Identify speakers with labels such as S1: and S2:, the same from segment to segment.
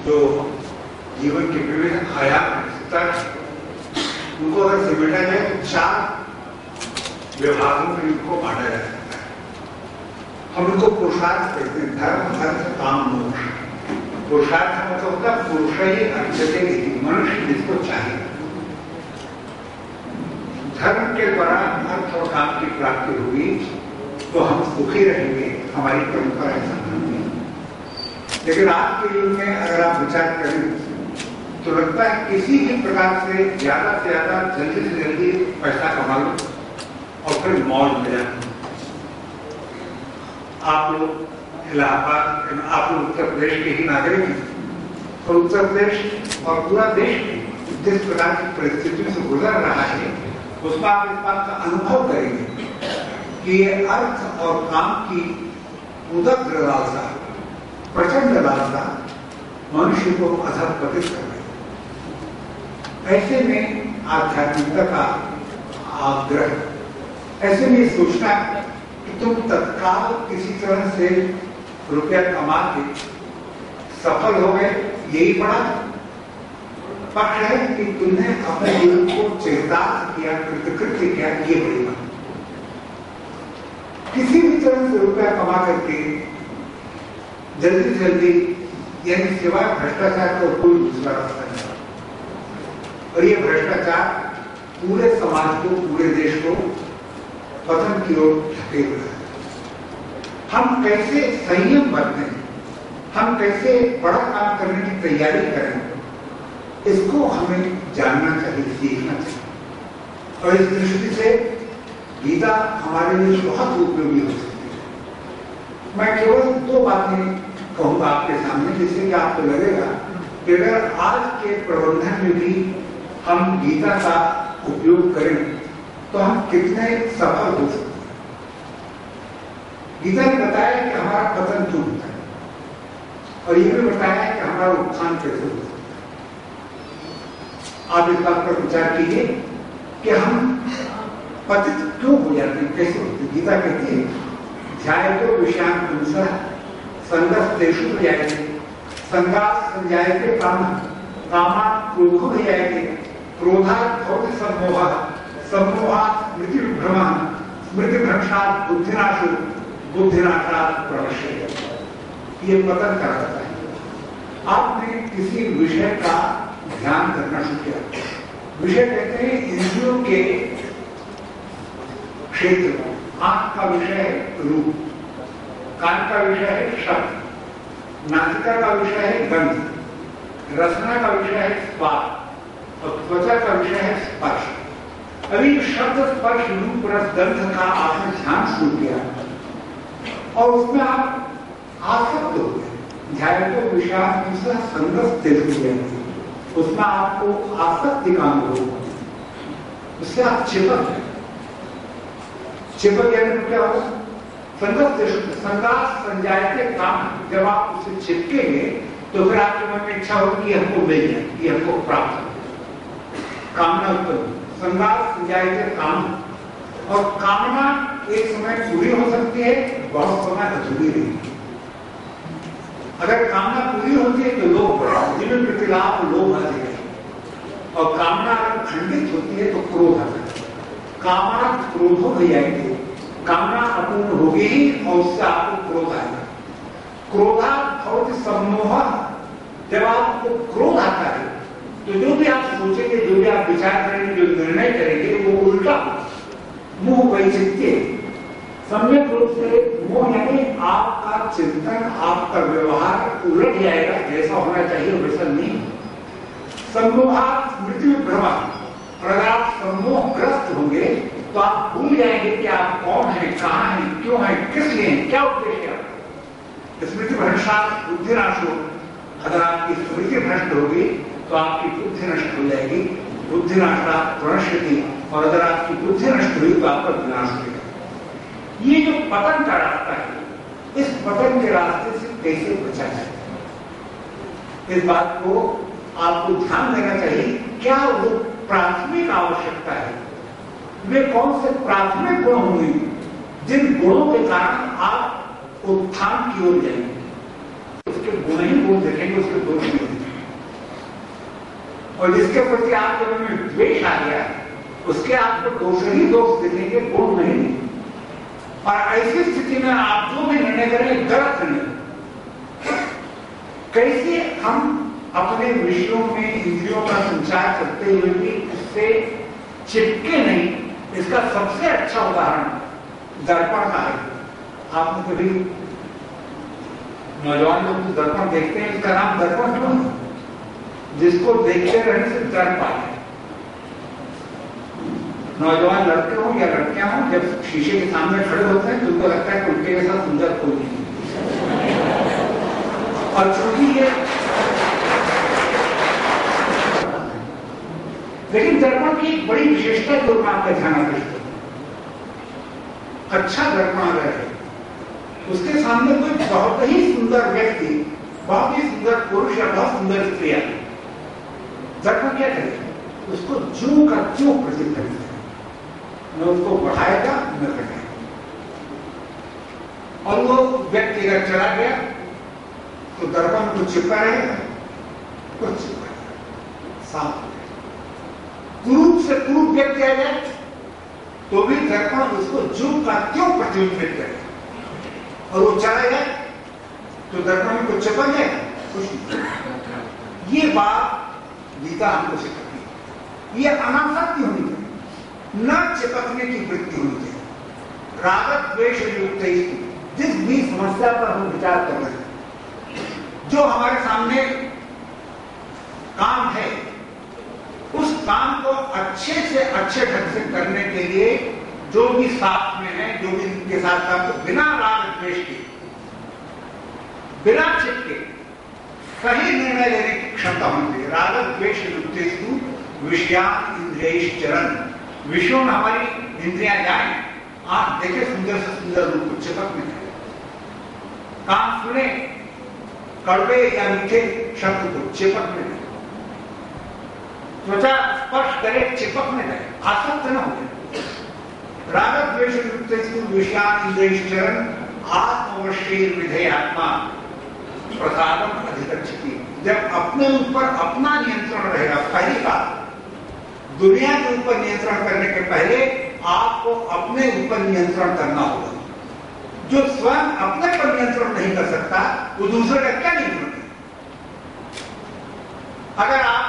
S1: जो जीवन के विभिन्न आयाम स्तर, उनको अगर समेटा जाए तो 4 विभागों में इनको बांटा जा सकता है। हम इनको पुरुषार्थ कहते हैं, धर्म अर्थ काम मोक्ष। पुरुषार्थ मतलब होता है पुरुष ही अर्चते, मनुष्य जिसको चाहिए। धर्म के द्वारा अर्थ और काम की प्राप्ति होगी तो हम सुखी रहेंगे, हमारी परंपरा ऐसा मानती है। लेकिन आज के युग में अगर आप विचार करें तो लगता है किसी भी प्रकार से ज्यादा जल्दी से जल्दी पैसा कमा लो और फिर मौज में जाओ। आप लोग इलाहाबाद, आप लोग उत्तर प्रदेश के ही नागरिक हैं, और उत्तर प्रदेश और पूरा देश जिस प्रकार की परिस्थितियों से गुजर रहा है उसका आप इस बात का अनुभव करेंगे कि ये अर्थ और काम की उदग्र लालसा, प्रचंड लालसा मनुष्य को अधःपतित कर रही है। ऐसे में आध्यात्मिकता का आग्रह, ऐसे में सोचना कि तुम तत्काल किसी तरह से रुपया कमा के सफल हो गए, यही बड़ा पक्ष है कि तुमने अपने जीवन को चरितार्थ किया, कृतकृत्य किया, ये बड़ी बात। किसी भी तरह से रुपया कमा करके जल्दी जल्दी, यानी सिवाय भ्रष्टाचार को कोई दूसरा रास्ता नहीं। और ये भ्रष्टाचार पूरे समाज को, पूरे देश को पतन की ओर धकेल रहा है। हम कैसे संयम बरतें, हम कैसे बड़ा काम करने की तैयारी करें, इसको हमें जानना चाहिए, सीखना चाहिए। और इस दृष्टि से गीता हमारे लिए बहुत उपयोगी हो सकती है। मैं केवल 2 बातें कहूंगा आपके सामने, जिससे कि आपको लगेगा कि अगर आज के प्रबंधन में भी हम गीता का उपयोग करें तो हम कितने सफल हो सकते हैं। गीता ने बताया कि हमारा पतन क्यों होता है, और ये भी बताया कि हमारा उत्थान कैसे होता है। आप इस बात पर विचार कीजिए कि हम पतित क्यों हो जाते हैं, कैसे होते हैं। गीता कहती है ध्यायतो विषयान पुंसः संगस्तेषु प्रजायते, संगात् संजायते कामः, कामात् क्रोधो भजायते, क्रोधात् भवति सम्मोहः, सम्मोहात् स्मृतिविभ्रमः, स्मृतिभ्रंशात् बुद्धिनाशो, बुद्धिनाशात् प्रणश्यते। ये पतन कराता है। आपने किसी विषय का ध्यान करना शुरू किया। विषय कहते हैं इंद्रियों के क्षेत्र। आंख का विषय है रूप, कान का विषय है शब्द, नासिका का विषय है गंध, रसना का विषय है स्वाद, और त्वचा का विषय है स्पर्श। अभी शब्द, स्पर्श, रूप, रस, गंध का आपने ध्यान शुरू किया और उसमें आप आसक्त हो गए। ध्यायतो विषयान पुंसः संगस्तेषु प्रजायते, उसमें आपको आसक्ति का अनुभव हो, उससे आप चिपक गए। चिपक जाने में क्या होगा? संगात संजायते काम। जब आप उसे चिपकेंगे तो फिर आपके मन में इच्छा होगी कि हमको मिल जाए, कि हमको प्राप्त हो, कामना उत्पन्न। संगात संजायते काम, और कामना एक समय पूरी हो सकती है, बहुत समय अधूरी रहेगी। अगर कामना पूरी होती है तो लोभ बढ़ेगा, जीवन प्रति लाभ, लोभ आ जाएगा। और कामना अगर खंडित होती है तो क्रोध आ जाएगा। कामात् क्रोधो भजायते, कामना अपूर्ण होगी ही और उससे आपको क्रोध आएगा। क्रोधात् भवति सम्मोहः, जब आपको क्रोध आता है तो जो भी आप सोचेंगे, जो भी आप विचार करेंगे, जो निर्णय करेंगे वो उल्टा होगा। मोह वैचित्य, सम्यक रूप से मोह यानी आपका चिंतन, आपका व्यवहार उलट जाएगा, जैसा होना चाहिए वैसा नहीं। सम्मोहात् स्मृतिविभ्रमः, और अगर आप सम्मोहग्रस्त होंगे तो आप भूल जाएंगे कि आप कौन हैं, कहां हैं, क्यों हैं, किस लिए हैं, क्या उद्देश्य है। स्मृतिभ्रंशात् बुद्धिनाशो, अगर आपकी स्मृति भ्रष्ट होगी तो आपकी बुद्धि नष्ट हो जाएगी। बुद्धिनाशात् प्रणश्यति, और अगर आपकी बुद्धि नष्ट हुई तो आपका विनाश होगा। ये जो पतन का रास्ता है, इस पतन के रास्ते से कैसे बचा जाए, इस बात को आपको ध्यान देना चाहिए। क्या वो प्राथमिक आवश्यकता है, वे कौन से प्राथमिक गुण होंगे जिन गुणों के कारण आप उत्थान की ओर जाएंगे। उसके गुण ही गुण देखेंगे, उसके दोष नहीं देखेंगे। और जिसके प्रति आपके मन में द्वेष आ गया उसके आपको दोष ही दोष दिखेंगे, गुण नहीं। और ऐसी स्थिति में आप जो भी निर्णय करें गलत निर्णय। कैसे हम अपने विषयों में इंद्रियों का संचार करते हुए भी उससे चिपके नहीं, इसका सबसे अच्छा उदाहरण दर्पण का है। आपने कभी नौजवान लोग तो दर्पण देखते हैं, इसका नाम दर्पण क्यों? जिसको देखते रहने से डर पाए। नौजवान लड़के हो या लड़कियां हो, जब शीशे के सामने खड़े होते हैं तो उनको लगता है कि उनके जैसा सुंदर कोई नहीं। और चूंकि ये लेकिन दर्पण की एक बड़ी विशेषता जो मैं आपका ध्यान आकृष्ट करूं, अच्छा दर्पण अगर है उसके सामने कोई बहुत ही सुंदर व्यक्ति, बहुत ही सुंदर पुरुष या बहुत सुंदर स्त्री है, दर्पण क्या करेगा? उसको ज्यों का त्यों प्रतीत करेगा, न उसको बढ़ाएगा न घटाएगा। और वो व्यक्ति अगर चला गया तो दर्पण को चिपका रहेगा, कुछ चिपका साफ हो जाएगा। कुरूप से कुरूप व्यक्ति आ जाए तो भी दर्पण उसको ज्यों का त्यों प्रतिबिंबित करेगा। और वो चला जाए तो दर्पण को चिपक जाएगा, कुछ नहीं। ये बात गीता हमको सिखाती है। ये अनासक्ति होनी चाहिए, न चिपकने की वृत्ति होनी चाहिए। राग द्वेष युक्त जिस भी समस्या पर हम विचार कर रहे हैं, जो हमारे सामने काम है, उस काम को अच्छे से अच्छे ढंग से करने के लिए जो भी साथ में है, जो भी इनके साथ काम, तो बिना राग द्वेष के, बिना चिपके सही निर्णय लेने की क्षमता होनी चाहिए। राग द्वेष युक्तेषु विषयान इंद्रियैश्चरन्, विषयों में हमारी इंद्रियां जाएं, आंख देखे सुंदर से सुंदर रूप को चिपकने जाए, कान सुने कड़वे या मीठे शब्द को चिपकने जाए, त्वचा स्पर्श करे चिपकने जाए, आसक्त न हो जाए। राग द्वेष युक्तेषु विषयान इंद्रियैश्चरन् आत्मवश्यैर् विधेयात्मा प्रसादम अधिगच्छति। जब अपने ऊपर अपना नियंत्रण रहेगा, पहली बात दुनिया के ऊपर नियंत्रण करने के पहले आपको अपने ऊपर नियंत्रण करना होगा। जो स्वयं अपने पर नियंत्रण नहीं कर सकता वो दूसरे का क्या नियंत्रण करेगा? अगर आप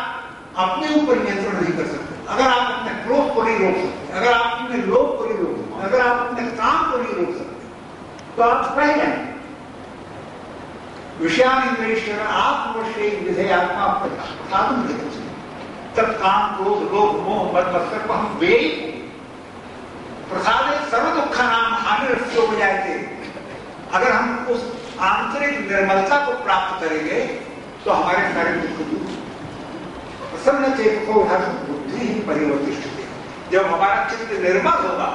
S1: अपने ऊपर नियंत्रण नहीं कर सकते, अगर आप अपने क्रोध को नहीं रोक सकते, अगर आप अपने लोभ को नहीं रोक सकते, अगर आप अपने काम को नहीं रोक सकते, तो आप रह जाएंगे। विषयान इंद्रियैश्चरन् आत्मवश्यैर् विधेयात्मा प्रसादम अधिगच्छति। तब काम क्रोध लोभ मोह मद मत्सर को हम वे प्रसादे सर्व दुःखानां हानिरस्यो विजायते। अगर हम उस आंतरिक निर्मलता को प्राप्त करेंगे तो हमारे सारे दुख दूर। प्रसन्न चेतो बुद्धि ही परिवर्तिष्ठते। जब हमारा चित्त निर्मल होगा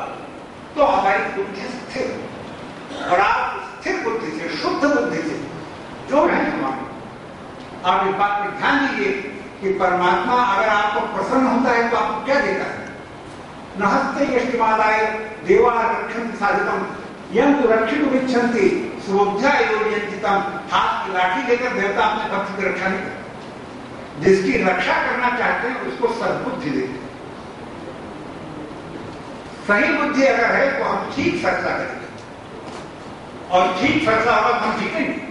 S1: तो हमारी बुद्धि स्थिर, और आप स्थिर बुद्धि से, शुद्ध बुद्धि से जो है हमारे, आप इस बात पर ध्यान दीजिए कि परमात्मा अगर आपको प्रसन्न होता है तो आपको क्या देता है? नहस्ते यष्टिमादाय देवा रक्षन्ति साधितम यं तु रक्षितुम् इच्छन्ति स्वोऽध्या योजयन्ति तम्। हाथ की लाठी लेकर देवता अपने भक्त की रक्षा नहीं करते। जिसकी रक्षा करना चाहते हैं उसको सद्बुद्धि देते हैं। सही बुद्धि अगर है तो हम ठीक फैसला करेंगे, और ठीक फैसला होगा तो हम जीतेंगे।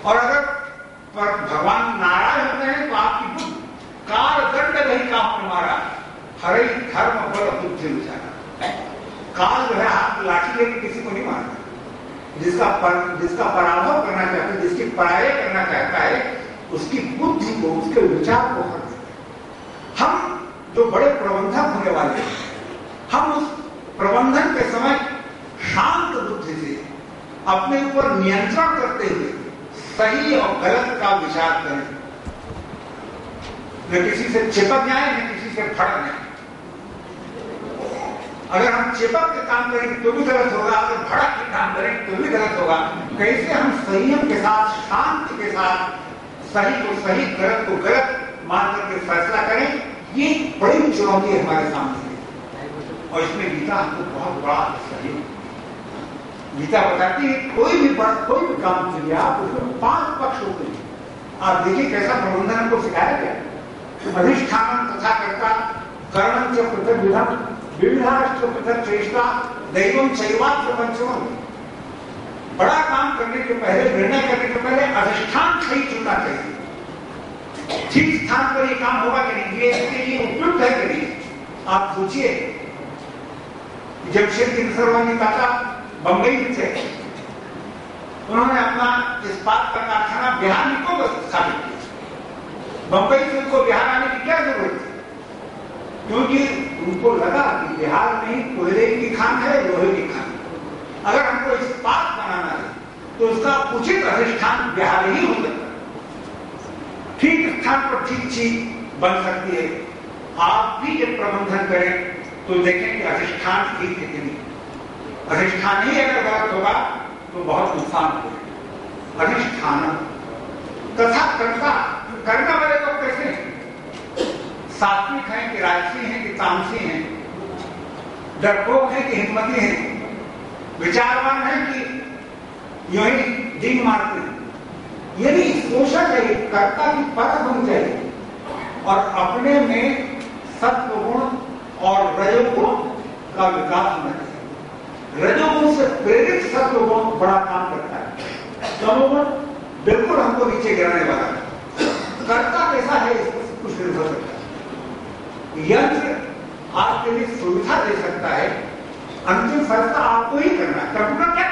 S1: और अगर भगवान नाराज होते हैं तो आपकी बुद्धि काल दंड नहीं काम हमारा हरे धर्म बल बुद्धि विचारा। काल जो है हाथ लाठी लेकर किसी को नहीं मारता, जिसका पराभव करना चाहता है, जिसकी पराजय करना चाहता है, उसकी बुद्धि को, उसके विचार को हर देता है। हम जो बड़े प्रबंधक होने वाले हैं, हम उस प्रबंधन के समय शांत बुद्धि से अपने ऊपर नियंत्रण करते हुए सही और गलत का विचार करें, न किसी से चिपक जाए न किसी से भड़क जाए। अगर हम चिपक के काम करेंगे तो भी गलत होगा, अगर भड़क के काम करेंगे तो भी गलत होगा। कैसे हम संयम के साथ, शांति के साथ सही को सही, गलत को गलत मान करके फैसला करें, ये बड़ी चुनौती है हमारे सामने। और इसमें गीता हमको बहुत बड़ा सहयोग। गीता बताती है कोई भी काम के लिए आप उसमें 5 पक्ष होते हैं। आप देखिए कैसा प्रबंधन को सिखाया गया। अधिष्ठान तथा कर्ता कर्णं च पृथक विधम विविधाश्च पृथक चेष्टा दैवम चैवात्र पंचमम। बड़ा काम करने के पहले, निर्णय करने के पहले अधिष्ठान सही चुनना चाहिए। ठीक स्थान पर ये काम होगा कि नहीं, ये इसके लिए उपयुक्त है कि नहीं। आप सोचिए, जमशेदजी सर्वानी काका बंबई में थे, उन्होंने अपना इस्पात का कारखाना बिहार में क्यों स्थापित किया? बंबई से उनको बिहार आने की क्या जरूरत थी? क्योंकि उनको लगा कि बिहार में कोयले की खान है, लोहे की खान। अगर हमको इस्पात बनाना है तो उसका उचित अधिष्ठान बिहार ही हो सकता है। ठीक स्थान पर ठीक चीज बन सकती है। आप भी जब प्रबंधन करें तो देखें कि अधिष्ठान ठीक है कि नहीं। अधिष्ठान ही अगर गलत होगा तो बहुत नुकसान होगा। अधिष्ठान तथा कर्ता, करने वाले लोग कैसे हैं? सात्विक हैं कि राजसी हैं कि तामसी हैं? डरपोक हैं कि हिम्मती हैं? विचारवान है कि यूं ही डींग मारते हैं? ये भी सोचा चाहिए, कर्ता की परख होनी चाहिए और अपने में सत्व गुण और रजोगुण का विकास होना चाहिए। रजोगुण से प्रेरित सत्व गुण बड़ा काम करता है, तमोगुण बिल्कुल हमको नीचे गिराने वाला है। कर्ता कैसा है इस पर कुछ निर्भर करता है। यंत्र आपके लिए सुविधा दे सकता है, अंतिम फैसला आपको ही करना है। कंप्यूटर क्या